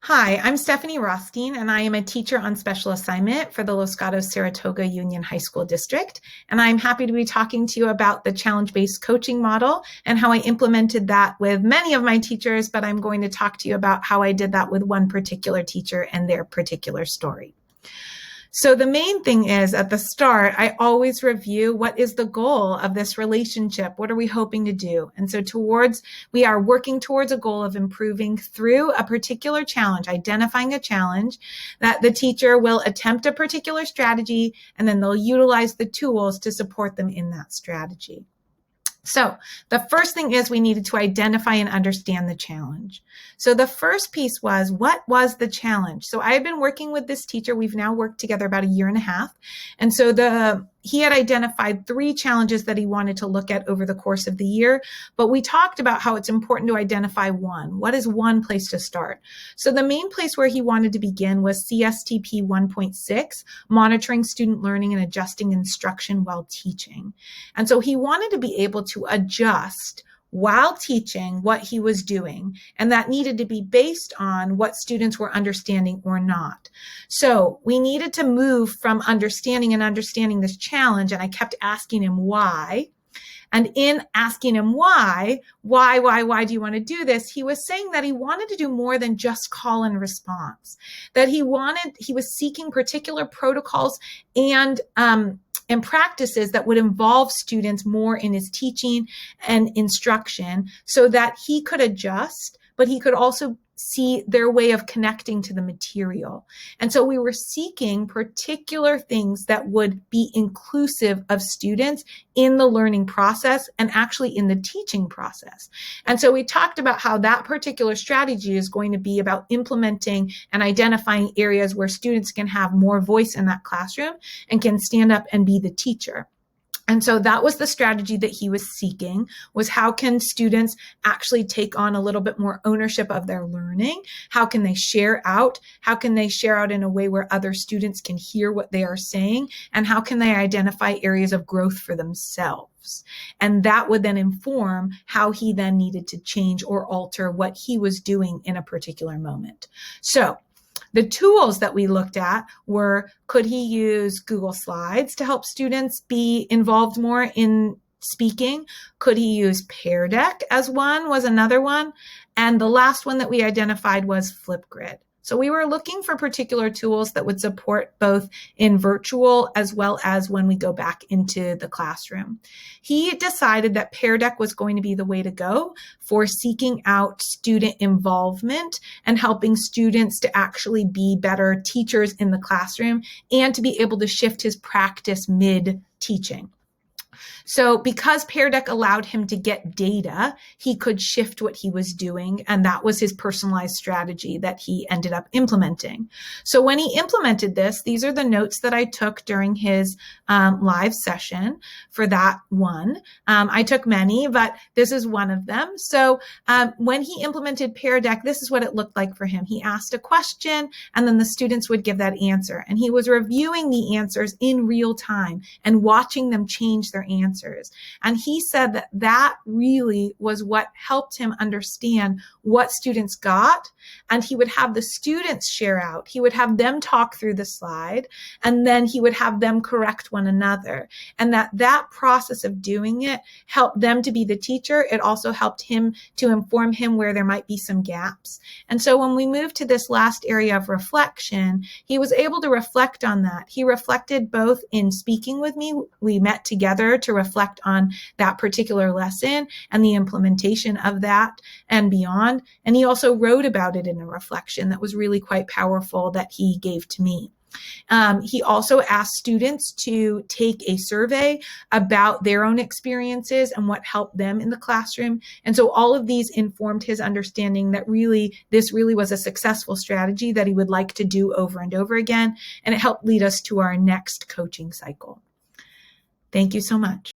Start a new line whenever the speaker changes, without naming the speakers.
Hi, I'm Stephanie Rothstein, and I am a teacher on special assignment for the Los Gatos Saratoga Union High School District. And I'm happy to be talking to you about the challenge-based coaching model and how I implemented that with many of my teachers, but I'm going to talk to you about how I did that with one particular teacher and their particular story. So the main thing is at the start, I always review what is the goal of this relationship? What are we hoping to do? And so we are working towards a goal of improving through a particular challenge, identifying a challenge that the teacher will attempt a particular strategy, and then they'll utilize the tools to support them in that strategy. So the first thing is we needed to identify and understand the challenge. So the first piece was, what was the challenge? So I had been working with this teacher. We've now worked together about a year and a half. And so he had identified 3 challenges that he wanted to look at over the course of the year. But we talked about how it's important to identify one. What is one place to start? So the main place where he wanted to begin was CSTP 1.6, monitoring student learning and adjusting instruction while teaching. And so he wanted to be able to adjust while teaching what he was doing, and that needed to be based on what students were understanding or not. So we needed to move from understanding this challenge, and I kept asking him why. And in asking him why do you want to do this? He was saying that he wanted to do more than just call and response, that he was seeking particular protocols and practices that would involve students more in his teaching and instruction so that he could adjust, but he could also see their way of connecting to the material. And so we were seeking particular things that would be inclusive of students in the learning process and actually in the teaching process. And so we talked about how that particular strategy is going to be about implementing and identifying areas where students can have more voice in that classroom and can stand up and be the teacher. And so that was the strategy that he was seeking, was how can students actually take on a little bit more ownership of their learning? How can they share out? How can they share out in a way where other students can hear what they are saying? And how can they identify areas of growth for themselves? And that would then inform how he then needed to change or alter what he was doing in a particular moment. So the tools that we looked at were, could he use Google Slides to help students be involved more in speaking? Could he use Pear Deck as was another one. And the last one that we identified was Flipgrid. So we were looking for particular tools that would support both in virtual as well as when we go back into the classroom. He decided that Pear Deck was going to be the way to go for seeking out student involvement and helping students to actually be better teachers in the classroom and to be able to shift his practice mid-teaching. So because Pear Deck allowed him to get data, he could shift what he was doing, and that was his personalized strategy that he ended up implementing. So when he implemented this, these are the notes that I took during his live session for that one. I took many, but this is one of them. So when he implemented Pear Deck, this is what it looked like for him. He asked a question, and then the students would give that answer. And he was reviewing the answers in real time and watching them change their answers. And he said that that really was what helped him understand what students got. And he would have the students share out. He would have them talk through the slide, and then he would have them correct one another. And that process of doing it helped them to be the teacher. It also helped him to inform him where there might be some gaps. And so when we moved to this last area of reflection, he was able to reflect on that. He reflected both in speaking with me. We met together to reflect on that particular lesson and the implementation of that and beyond. And he also wrote about it in a reflection that was really quite powerful that he gave to me. He also asked students to take a survey about their own experiences and what helped them in the classroom. And so all of these informed his understanding that this really was a successful strategy that he would like to do over and over again. And it helped lead us to our next coaching cycle. Thank you so much.